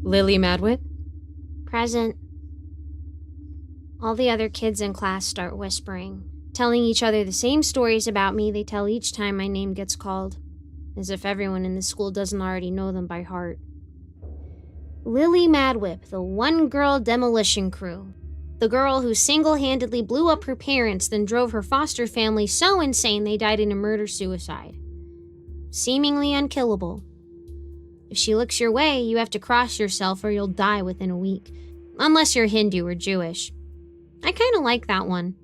Lily Madwhip? Present. All the other kids in class start whispering, telling each other the same stories about me they tell each time my name gets called, as if everyone in the school doesn't already know them by heart. Lily Madwhip, the one-girl demolition crew. The girl who single-handedly blew up her parents, then drove her foster family so insane they died in a murder-suicide. Seemingly unkillable. If she looks your way, you have to cross yourself or you'll die within a week. Unless you're Hindu or Jewish. I kinda like that one.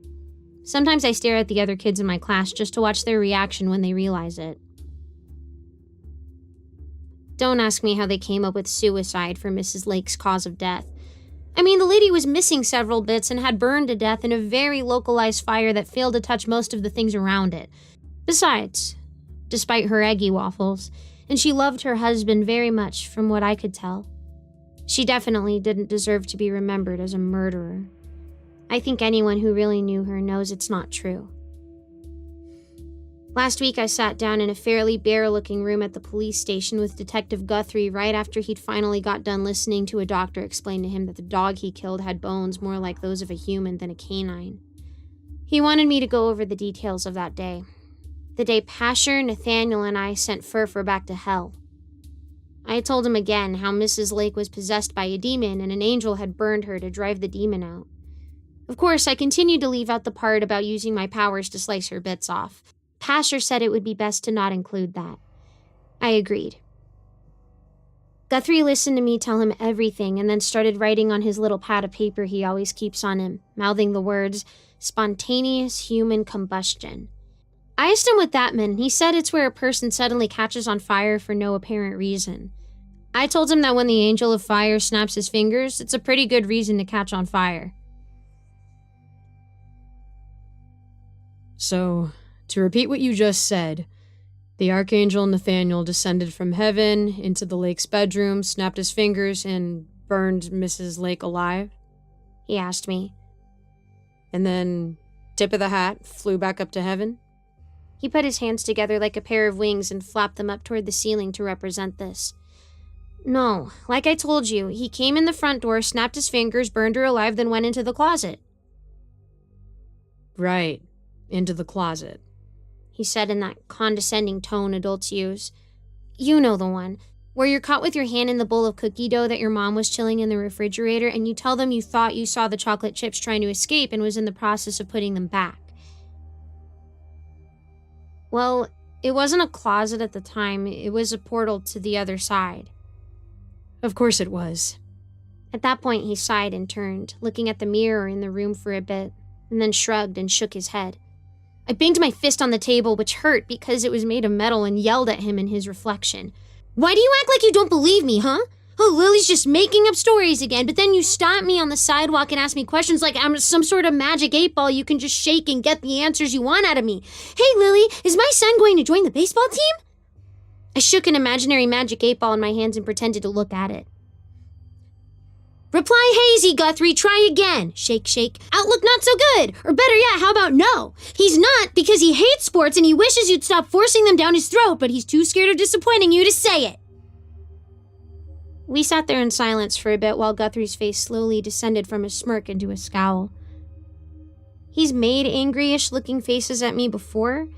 Sometimes I stare at the other kids in my class just to watch their reaction when they realize it. Don't ask me how they came up with suicide for Mrs. Lake's cause of death. I mean, the lady was missing several bits and had burned to death in a very localized fire that failed to touch most of the things around it. Besides, despite her eggy waffles, and she loved her husband very much from what I could tell, she definitely didn't deserve to be remembered as a murderer. I think anyone who really knew her knows it's not true. Last week I sat down in a fairly bare-looking room at the police station with Detective Guthrie right after he'd finally got done listening to a doctor explain to him that the dog he killed had bones more like those of a human than a canine. He wanted me to go over the details of that day. The day Pasher, Nathaniel, and I sent Furfur back to hell. I told him again how Mrs. Lake was possessed by a demon and an angel had burned her to drive the demon out. Of course, I continued to leave out the part about using my powers to slice her bits off. Pasher said it would be best to not include that. I agreed. Guthrie listened to me tell him everything and then started writing on his little pad of paper he always keeps on him, mouthing the words, "spontaneous human combustion." I asked him what that meant, and he said it's where a person suddenly catches on fire for no apparent reason. I told him that when the angel of fire snaps his fingers, it's a pretty good reason to catch on fire. So, to repeat what you just said, the Archangel Nathaniel descended from heaven into the lake's bedroom, snapped his fingers, and burned Mrs. Lake alive? He asked me. And then, tip of the hat, flew back up to heaven? He put his hands together like a pair of wings and flapped them up toward the ceiling to represent this. No, like I told you, he came in the front door, snapped his fingers, burned her alive, then went into the closet. Right, into the closet, he said in that condescending tone adults use. You know the one, where you're caught with your hand in the bowl of cookie dough that your mom was chilling in the refrigerator and you tell them you thought you saw the chocolate chips trying to escape and was in the process of putting them back. Well, it wasn't a closet at the time, it was a portal to the other side. Of course it was. At that point, he sighed and turned, looking at the mirror in the room for a bit, and then shrugged and shook his head. I banged my fist on the table, which hurt because it was made of metal, and yelled at him in his reflection. Why do you act like you don't believe me, huh? Oh, Lily's just making up stories again, but then you stop me on the sidewalk and ask me questions like I'm some sort of magic 8-ball you can just shake and get the answers you want out of me. Hey, Lily, is my son going to join the baseball team? I shook an imaginary magic 8-ball in my hands and pretended to look at it. Reply hazy, Guthrie, try again. Shake, shake. Outlook not so good. Or better yet, how about no? He's not because he hates sports and he wishes you'd stop forcing them down his throat, but he's too scared of disappointing you to say it. We sat there in silence for a bit while Guthrie's face slowly descended from a smirk into a scowl. He's made angry-ish looking faces at me before,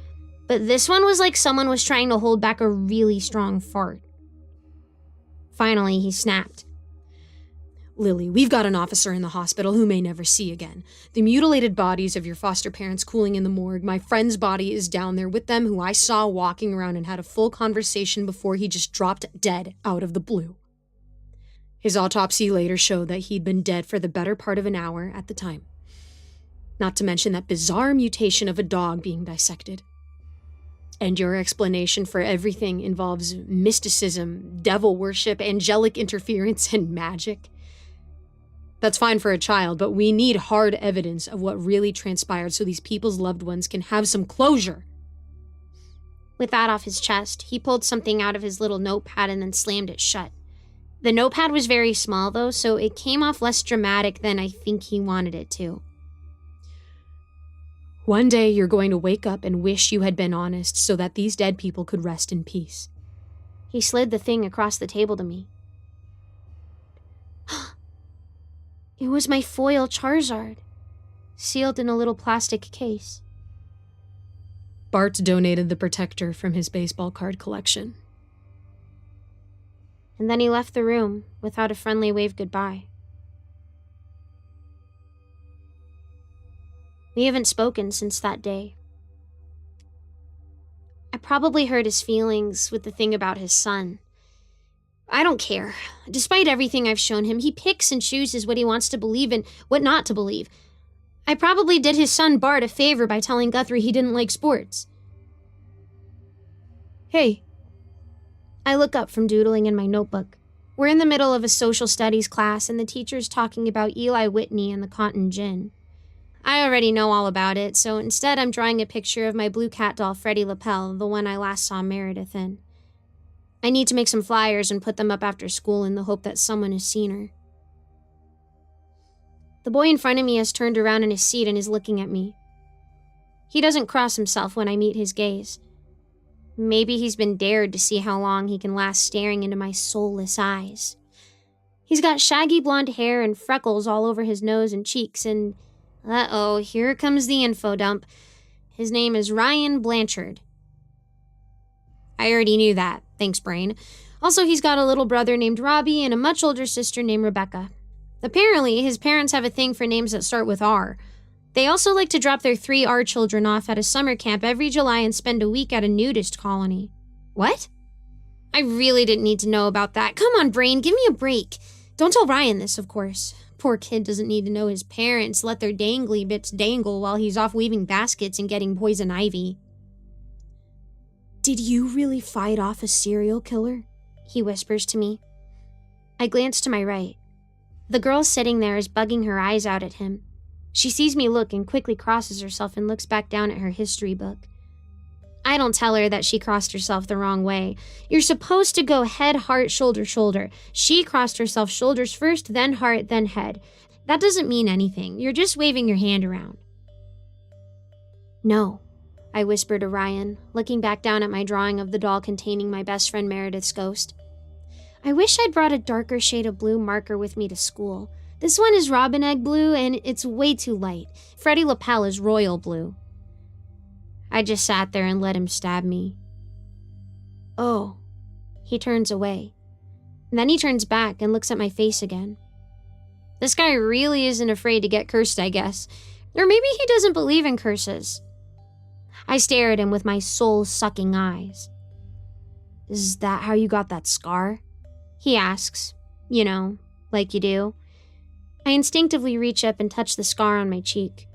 but this one was like someone was trying to hold back a really strong fart. Finally, he snapped. Lily, we've got an officer in the hospital who may never see again. The mutilated bodies of your foster parents cooling in the morgue. My friend's body is down there with them, who I saw walking around and had a full conversation before he just dropped dead out of the blue. His autopsy later showed that he'd been dead for the better part of an hour at the time. Not to mention that bizarre mutation of a dog being dissected. And your explanation for everything involves mysticism, devil worship, angelic interference, and magic. That's fine for a child, but we need hard evidence of what really transpired so these people's loved ones can have some closure. With that off his chest, he pulled something out of his little notepad and then slammed it shut. The notepad was very small, though, so it came off less dramatic than I think he wanted it to. One day you're going to wake up and wish you had been honest so that these dead people could rest in peace. He slid the thing across the table to me. It was my foil Charizard, sealed in a little plastic case. Bart donated the protector from his baseball card collection. And then he left the room without a friendly wave goodbye. We haven't spoken since that day. I probably hurt his feelings with the thing about his son. I don't care. Despite everything I've shown him, he picks and chooses what he wants to believe and what not to believe. I probably did his son Bart a favor by telling Guthrie he didn't like sports. Hey. I look up from doodling in my notebook. We're in the middle of a social studies class and the teacher's talking about Eli Whitney and the cotton gin. I already know all about it, so instead I'm drawing a picture of my blue cat doll Freddie Lapel, the one I last saw Meredith in. I need to make some flyers and put them up after school in the hope that someone has seen her. The boy in front of me has turned around in his seat and is looking at me. He doesn't cross himself when I meet his gaze. Maybe he's been dared to see how long he can last staring into my soulless eyes. He's got shaggy blonde hair and freckles all over his nose and cheeks, and uh-oh, here comes the info dump. His name is Ryan Blanchard. I already knew that, thanks brain. Also, he's got a little brother named Robbie and a much older sister named Rebecca. Apparently, his parents have a thing for names that start with R. They also like to drop their 3 R children off at a summer camp every July and spend a week at a nudist colony. What? I really didn't need to know about that. Come on, brain, give me a break. Don't tell Ryan this, of course. Poor kid doesn't need to know his parents let their dangly bits dangle while he's off weaving baskets and getting poison ivy. Did you really fight off a serial killer? He whispers to me. I glance to my right. The girl sitting there is bugging her eyes out at him. She sees me look and quickly crosses herself and looks back down at her history book. I don't tell her that she crossed herself the wrong way. You're supposed to go head, heart, shoulder, shoulder. She crossed herself shoulders first, then heart, then head. That doesn't mean anything. You're just waving your hand around. No, I whisper to Ryan, looking back down at my drawing of the doll containing my best friend Meredith's ghost. I wish I'd brought a darker shade of blue marker with me to school. This one is robin egg blue, and it's way too light. Freddie Lapel is royal blue. I just sat there and let him stab me. Oh. He turns away. Then he turns back and looks at my face again. This guy really isn't afraid to get cursed, I guess. Or maybe he doesn't believe in curses. I stare at him with my soul-sucking eyes. Is that how you got that scar? He asks. You know, like you do. I instinctively reach up and touch the scar on my cheek.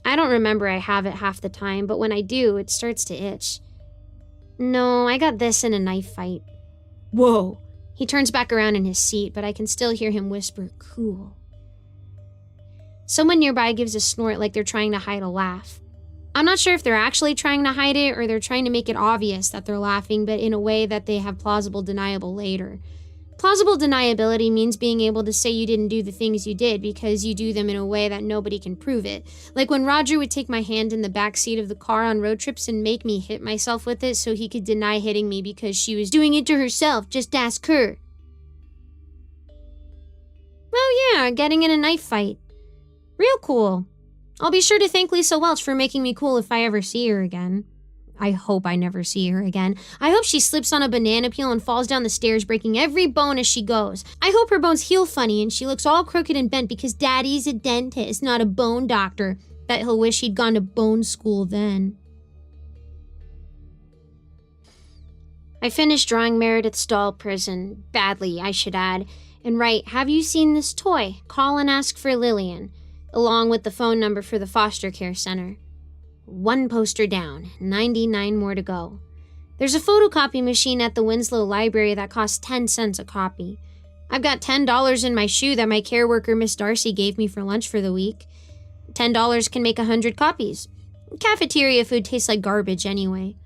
I don't remember I have it half the time, but when I do, it starts to itch. No, I got this in a knife fight. Whoa. He turns back around in his seat, but I can still hear him whisper, cool. Someone nearby gives a snort like they're trying to hide a laugh. I'm not sure if they're actually trying to hide it or they're trying to make it obvious that they're laughing, but in a way that they have plausible deniable later. Plausible deniability means being able to say you didn't do the things you did because you do them in a way that nobody can prove it. Like when Roger would take my hand in the back seat of the car on road trips and make me hit myself with it so he could deny hitting me because she was doing it to herself. Just ask her. Oh yeah, getting in a knife fight. Real cool. I'll be sure to thank Lisa Welch for making me cool if I ever see her again. I hope I never see her again. I hope she slips on a banana peel and falls down the stairs, breaking every bone as she goes. I hope her bones heal funny and she looks all crooked and bent because Daddy's a dentist, not a bone doctor. Bet he'll wish he'd gone to bone school then. I finished drawing Meredith's doll prison, badly, I should add, and write, have you seen this toy? Call and ask for Lillian, along with the phone number for the foster care center. 1 poster down, 99 more to go. There's a photocopy machine at the Winslow Library that costs 10 cents a copy. I've got $10 in my shoe that my care worker Miss Darcy gave me for lunch for the week. $10 can make 100 copies. Cafeteria food tastes like garbage anyway.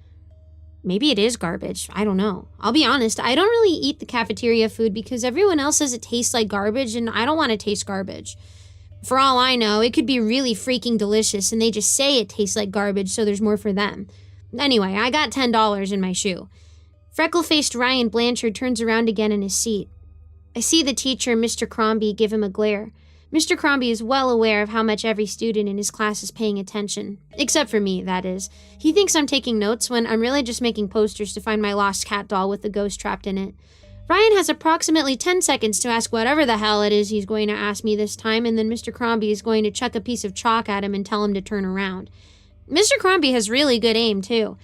Maybe it is garbage. I don't know. I'll be honest, I don't really eat the cafeteria food because everyone else says it tastes like garbage and I don't want to taste garbage. For all I know, it could be really freaking delicious and they just say it tastes like garbage so there's more for them. Anyway, I got $10 in my shoe. Freckle-faced Ryan Blanchard turns around again in his seat. I see the teacher, Mr. Crombie, give him a glare. Mr. Crombie is well aware of how much every student in his class is paying attention. Except for me, that is. He thinks I'm taking notes when I'm really just making posters to find my lost cat doll with the ghost trapped in it. Ryan has approximately 10 seconds to ask whatever the hell it is he's going to ask me this time, and then Mr. Crombie is going to chuck a piece of chalk at him and tell him to turn around. Mr. Crombie has really good aim, too.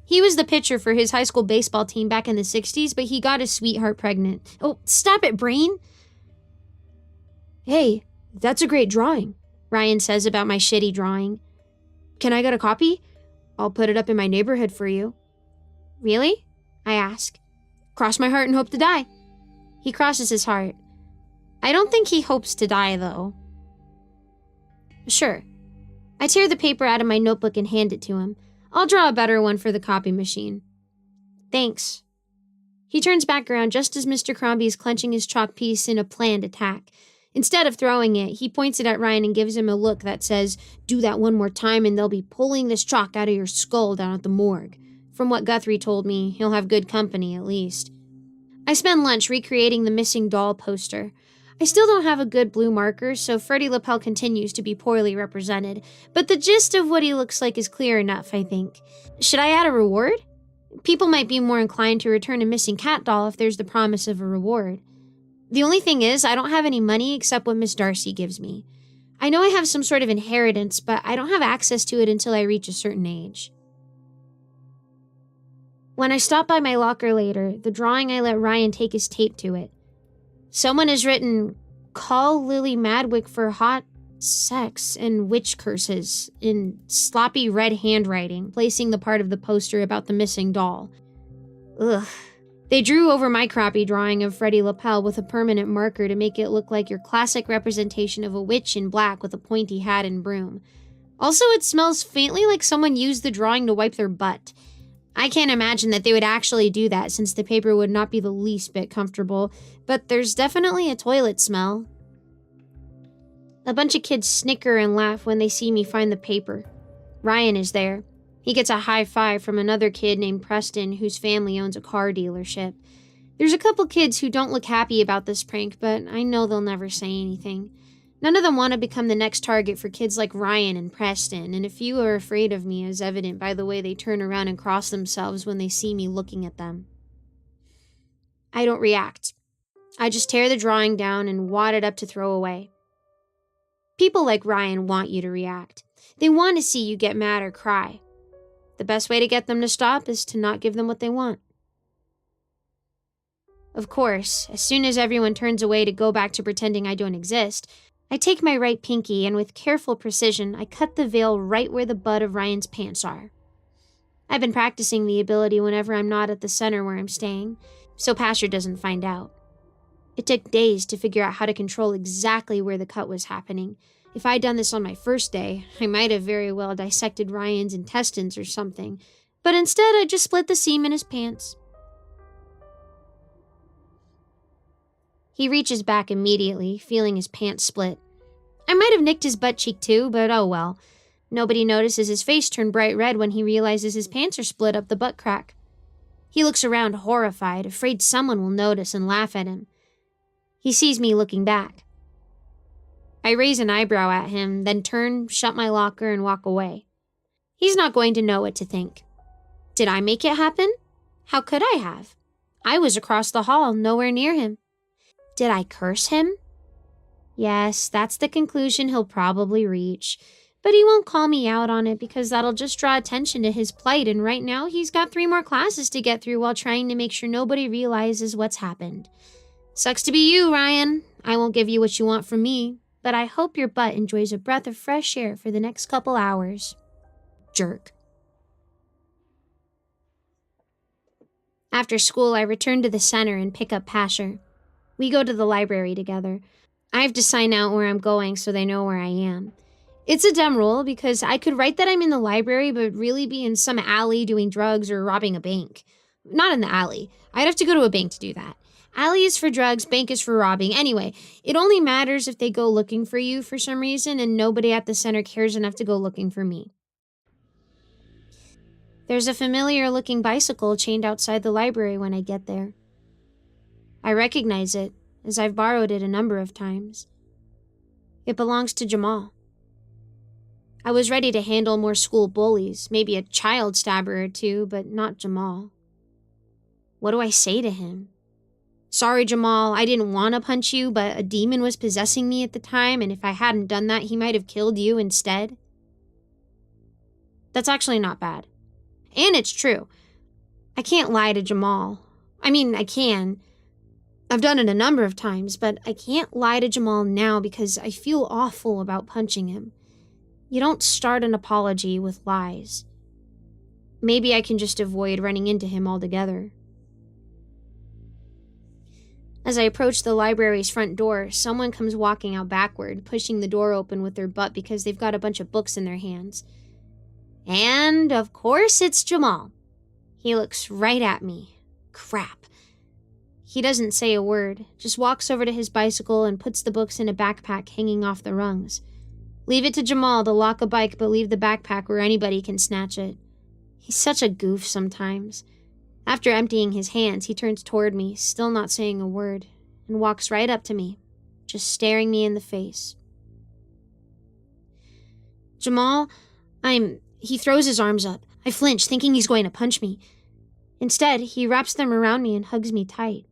He was the pitcher for his high school baseball team back in the 60s, but he got his sweetheart pregnant. Oh, stop it, Brain! Hey, that's a great drawing, Ryan says about my shitty drawing. Can I get a copy? I'll put it up in my neighborhood for you. Really? I ask. Cross my heart and hope to die. He crosses his heart. I don't think he hopes to die, though. Sure. I tear the paper out of my notebook and hand it to him. I'll draw a better one for the copy machine. Thanks. He turns back around just as Mr. Crombie is clenching his chalk piece in a planned attack. Instead of throwing it, he points it at Ryan and gives him a look that says, "Do that one more time and they'll be pulling this chalk out of your skull down at the morgue." From what Guthrie told me, he'll have good company at least. I spend lunch recreating the missing doll poster. I still don't have a good blue marker, so Freddie Lapel continues to be poorly represented, but the gist of what he looks like is clear enough, I think. Should I add a reward? People might be more inclined to return a missing cat doll if there's the promise of a reward. The only thing is, I don't have any money except what Miss Darcy gives me. I know I have some sort of inheritance, but I don't have access to it until I reach a certain age. When I stop by my locker later, the drawing I let Ryan take is taped to it. Someone has written, "Call Lily Madwhip for hot sex and witch curses" in sloppy red handwriting, placing the part of the poster about the missing doll. Ugh. They drew over my crappy drawing of Freddie Lapel with a permanent marker to make it look like your classic representation of a witch in black with a pointy hat and broom. Also, it smells faintly like someone used the drawing to wipe their butt. I can't imagine that they would actually do that since the paper would not be the least bit comfortable, but there's definitely a toilet smell. A bunch of kids snicker and laugh when they see me find the paper. Ryan is there. He gets a high five from another kid named Preston whose family owns a car dealership. There's a couple kids who don't look happy about this prank, but I know they'll never say anything. None of them want to become the next target for kids like Ryan and Preston, and a few are afraid of me, as evident by the way they turn around and cross themselves when they see me looking at them. I don't react. I just tear the drawing down and wad it up to throw away. People like Ryan want you to react. They want to see you get mad or cry. The best way to get them to stop is to not give them what they want. Of course, as soon as everyone turns away to go back to pretending I don't exist, I take my right pinky and with careful precision, I cut the veil right where the butt of Ryan's pants are. I've been practicing the ability whenever I'm not at the center where I'm staying, so Pastor doesn't find out. It took days to figure out how to control exactly where the cut was happening. If I'd done this on my first day, I might have very well dissected Ryan's intestines or something, but instead I just split the seam in his pants. He reaches back immediately, feeling his pants split. I might have nicked his butt cheek too, but oh well. Nobody notices his face turn bright red when he realizes his pants are split up the butt crack. He looks around horrified, afraid someone will notice and laugh at him. He sees me looking back. I raise an eyebrow at him, then turn, shut my locker, and walk away. He's not going to know what to think. Did I make it happen? How could I have? I was across the hall, nowhere near him. Did I curse him? Yes, that's the conclusion he'll probably reach. But he won't call me out on it because that'll just draw attention to his plight, and right now he's got 3 more classes to get through while trying to make sure nobody realizes what's happened. Sucks to be you, Ryan. I won't give you what you want from me, but I hope your butt enjoys a breath of fresh air for the next couple hours. Jerk. After school, I return to the center and pick up Pasher. We go to the library together. I have to sign out where I'm going so they know where I am. It's a dumb rule because I could write that I'm in the library, but really be in some alley doing drugs or robbing a bank. Not in the alley. I'd have to go to a bank to do that. Alley is for drugs, bank is for robbing. Anyway, it only matters if they go looking for you for some reason, and nobody at the center cares enough to go looking for me. There's a familiar looking bicycle chained outside the library when I get there. I recognize it, as I've borrowed it a number of times. It belongs to Jamal. I was ready to handle more school bullies, maybe a child stabber or two, but not Jamal. What do I say to him? Sorry, Jamal, I didn't want to punch you, but a demon was possessing me at the time, and if I hadn't done that, he might have killed you instead. That's actually not bad. And it's true. I can't lie to Jamal. I mean, I can. I've done it a number of times, but I can't lie to Jamal now because I feel awful about punching him. You don't start an apology with lies. Maybe I can just avoid running into him altogether. As I approach the library's front door, someone comes walking out backward, pushing the door open with their butt because they've got a bunch of books in their hands. And, of course, it's Jamal. He looks right at me. Crap. He doesn't say a word, just walks over to his bicycle and puts the books in a backpack hanging off the rungs. Leave it to Jamal to lock a bike but leave the backpack where anybody can snatch it. He's such a goof sometimes. After emptying his hands, he turns toward me, still not saying a word, and walks right up to me, just staring me in the face. Jamal, He throws his arms up. I flinch, thinking he's going to punch me. Instead, he wraps them around me and hugs me tight.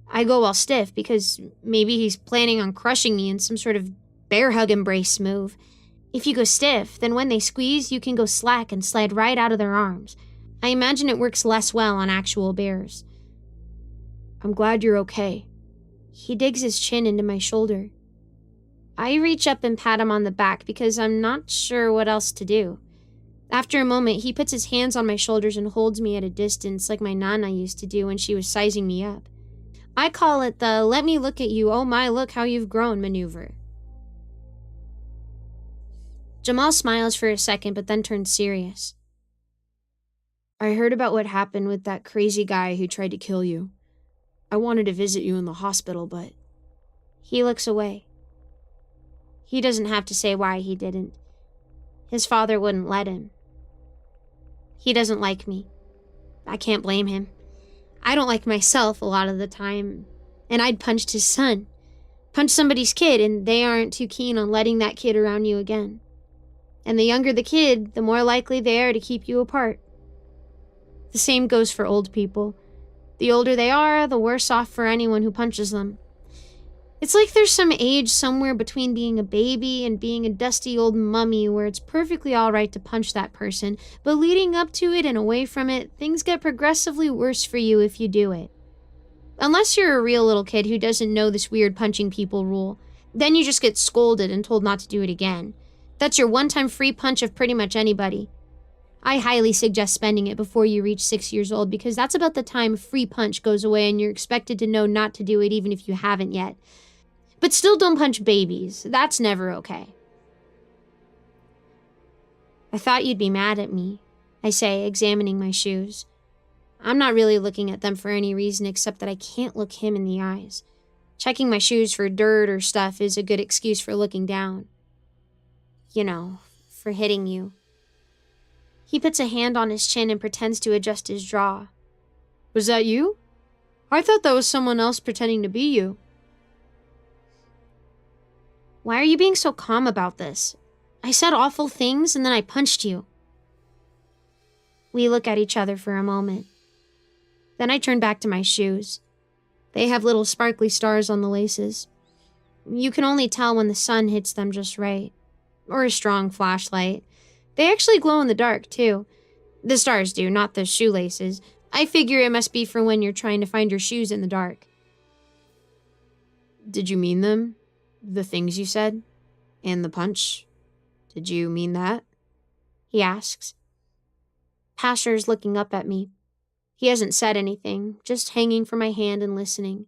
I go all stiff because maybe he's planning on crushing me in some sort of bear hug embrace move. If you go stiff, then when they squeeze, you can go slack and slide right out of their arms. I imagine it works less well on actual bears. I'm glad you're okay. He digs his chin into my shoulder. I reach up and pat him on the back because I'm not sure what else to do. After a moment, he puts his hands on my shoulders and holds me at a distance like my nana used to do when she was sizing me up. I call it the "let me look at you, oh my, look how you've grown" maneuver. Jamal smiles for a second but then turns serious. I heard about what happened with that crazy guy who tried to kill you. I wanted to visit you in the hospital, but... He looks away. He doesn't have to say why he didn't. His father wouldn't let him. He doesn't like me. I can't blame him. I don't like myself a lot of the time, and I'd punched his son. Punch somebody's kid, and they aren't too keen on letting that kid around you again. And the younger the kid, the more likely they are to keep you apart. The same goes for old people. The older they are, the worse off for anyone who punches them. It's like there's some age somewhere between being a baby and being a dusty old mummy where it's perfectly alright to punch that person, but leading up to it and away from it, things get progressively worse for you if you do it. Unless you're a real little kid who doesn't know this weird punching people rule, then you just get scolded and told not to do it again. That's your one-time free punch of pretty much anybody. I highly suggest spending it before you reach 6 years old because that's about the time free punch goes away and you're expected to know not to do it even if you haven't yet. But still don't punch babies. That's never okay. I thought you'd be mad at me, I say, examining my shoes. I'm not really looking at them for any reason except that I can't look him in the eyes. Checking my shoes for dirt or stuff is a good excuse for looking down. You know, for hitting you. He puts a hand on his chin and pretends to adjust his jaw. Was that you? I thought that was someone else pretending to be you. Why are you being so calm about this? I said awful things and then I punched you. We look at each other for a moment. Then I turn back to my shoes. They have little sparkly stars on the laces. You can only tell when the sun hits them just right. Or a strong flashlight. They actually glow in the dark, too. The stars do, not the shoelaces. I figure it must be for when you're trying to find your shoes in the dark. Did you mean them? The things you said? And the punch? Did you mean that? He asks. Pastor's looking up at me. He hasn't said anything, just hanging from my hand and listening.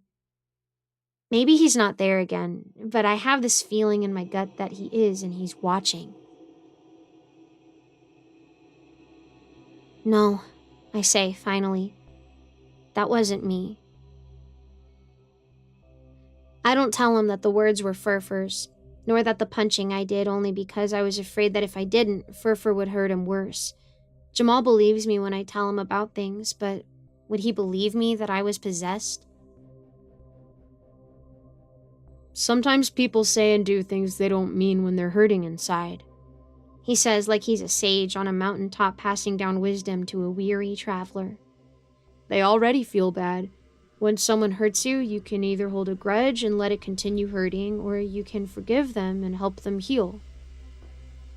Maybe he's not there again, but I have this feeling in my gut that he is and he's watching. No, I say, finally. That wasn't me. I don't tell him that the words were Furfur's, nor that the punching I did only because I was afraid that if I didn't, Furfur would hurt him worse. Jamal believes me when I tell him about things, but would he believe me that I was possessed? Sometimes people say and do things they don't mean when they're hurting inside. He says like he's a sage on a mountaintop passing down wisdom to a weary traveler. They already feel bad. When someone hurts you, you can either hold a grudge and let it continue hurting, or you can forgive them and help them heal.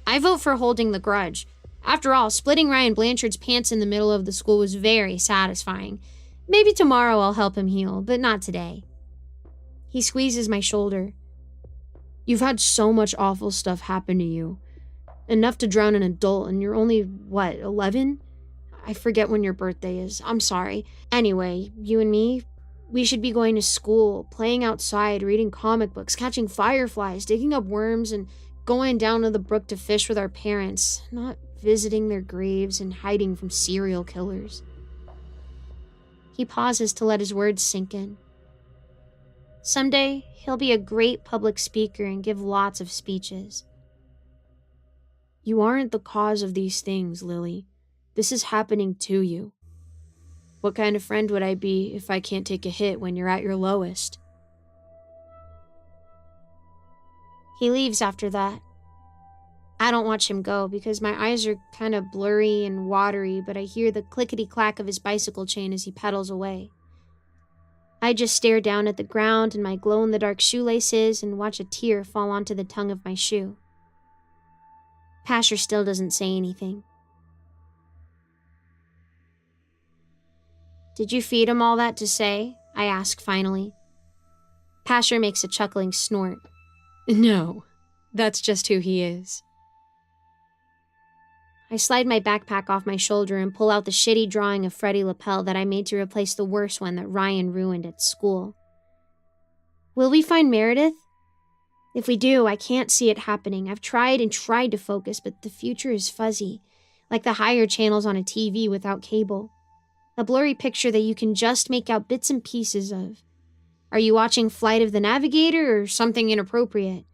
I vote for holding the grudge. After all, splitting Ryan Blanchard's pants in the middle of the school was very satisfying. Maybe tomorrow I'll help him heal, but not today. He squeezes my shoulder. You've had so much awful stuff happen to you. Enough to drown an adult, and you're only, 11? I forget when your birthday is. I'm sorry. Anyway, you and me, we should be going to school, playing outside, reading comic books, catching fireflies, digging up worms, and going down to the brook to fish with our parents, not visiting their graves and hiding from serial killers. He pauses to let his words sink in. Someday, he'll be a great public speaker and give lots of speeches. You aren't the cause of these things, Lily. This is happening to you. What kind of friend would I be if I can't take a hit when you're at your lowest? He leaves after that. I don't watch him go because my eyes are kind of blurry and watery, but I hear the clickety-clack of his bicycle chain as he pedals away. I just stare down at the ground and my glow-in-the-dark shoelaces and watch a tear fall onto the tongue of my shoe. Pasher still doesn't say anything. Did you feed him all that to say? I ask finally. Pasher makes a chuckling snort. No, that's just who he is. I slide my backpack off my shoulder and pull out the shitty drawing of Freddie Lapel that I made to replace the worst one that Ryan ruined at school. Will we find Meredith? If we do, I can't see it happening. I've tried and tried to focus, but the future is fuzzy, like the higher channels on a TV without cable. A blurry picture that you can just make out bits and pieces of. Are you watching Flight of the Navigator or something inappropriate?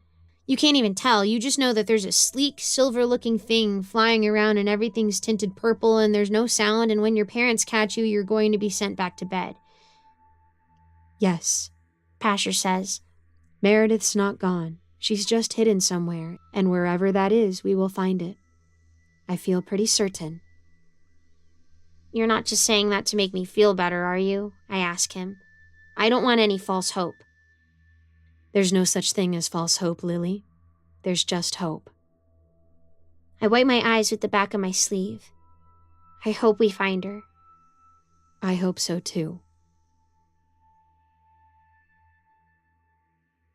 You can't even tell, you just know that there's a sleek, silver-looking thing flying around and everything's tinted purple and there's no sound, and when your parents catch you, you're going to be sent back to bed. Yes, Pasher says. Meredith's not gone. She's just hidden somewhere, and wherever that is, we will find it. I feel pretty certain. You're not just saying that to make me feel better, are you? I ask him. I don't want any false hope. There's no such thing as false hope, Lily. There's just hope. I wipe my eyes with the back of my sleeve. I hope we find her. I hope so too.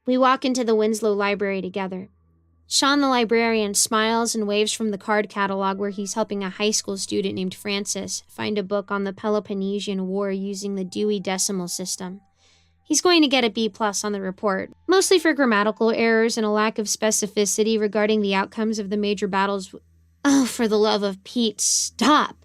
We walk into the Winslow Library together. Sean the librarian smiles and waves from the card catalog where he's helping a high school student named Francis find a book on the Peloponnesian War using the Dewey Decimal System. He's going to get a B+ on the report, mostly for grammatical errors and a lack of specificity regarding the outcomes of the major battles. Oh, for the love of Pete, stop!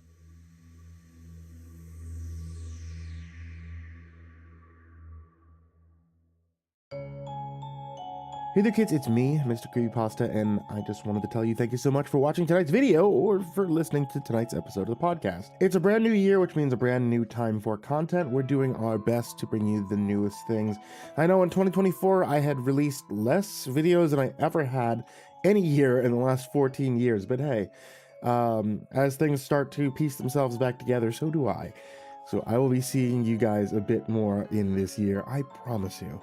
Hey there kids, it's me, Mr. Creepypasta, and I just wanted to tell you thank you so much for watching tonight's video or for listening to tonight's episode of the podcast. It's a brand new year, which means a brand new time for content. We're doing our best to bring you the newest things. I know in 2024 I had released less videos than I ever had any year in the last 14 years, but hey, as things start to piece themselves back together, so do I. So I will be seeing you guys a bit more in this year, I promise you.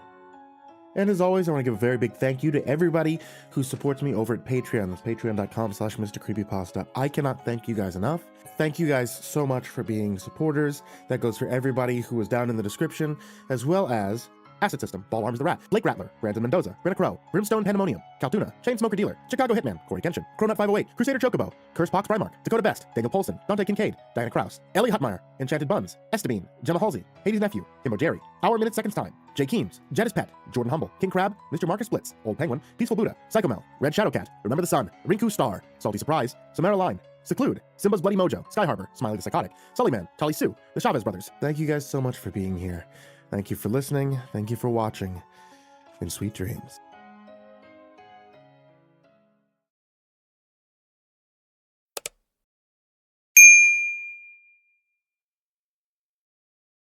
And as always, I want to give a very big thank you to everybody who supports me over at Patreon. That's patreon.com/MrCreepyPasta. I cannot thank you guys enough. Thank you guys so much for being supporters. That goes for everybody who was down in the description, as well as Acid System, Ball Arms the Rat, Blake Rattler, Brandon Mendoza, Brenna Crow, Brimstone Pandemonium, Caltuna, Chainsmoker Dealer, Chicago Hitman, Corey Kenshin, Cronut 508, Crusader Chocobo, Curse Pox Primark, Dakota Best, Daniel Polson, Dante Kincaid, Diana Kraus, Ellie Hutmeyer, Enchanted Buns, Estabine, Gemma Halsey, Hades Nephew, Kimbo Jerry, Hour Minute Seconds Time, Jay Keems, Jettis Pet, Jordan Humble, King Crab, Mr. Marcus Blitz, Old Penguin, Peaceful Buddha, Psychomel, Red Shadowcat, Remember the Sun, Rinku Star, Salty Surprise, Samara Line, Seclude, Simba's Bloody Mojo, Sky Harbor, Smiley the Psychotic, Sullyman, Tali Sue, the Chavez Brothers. Thank you guys so much for being here. Thank you for listening. Thank you for watching. And sweet dreams.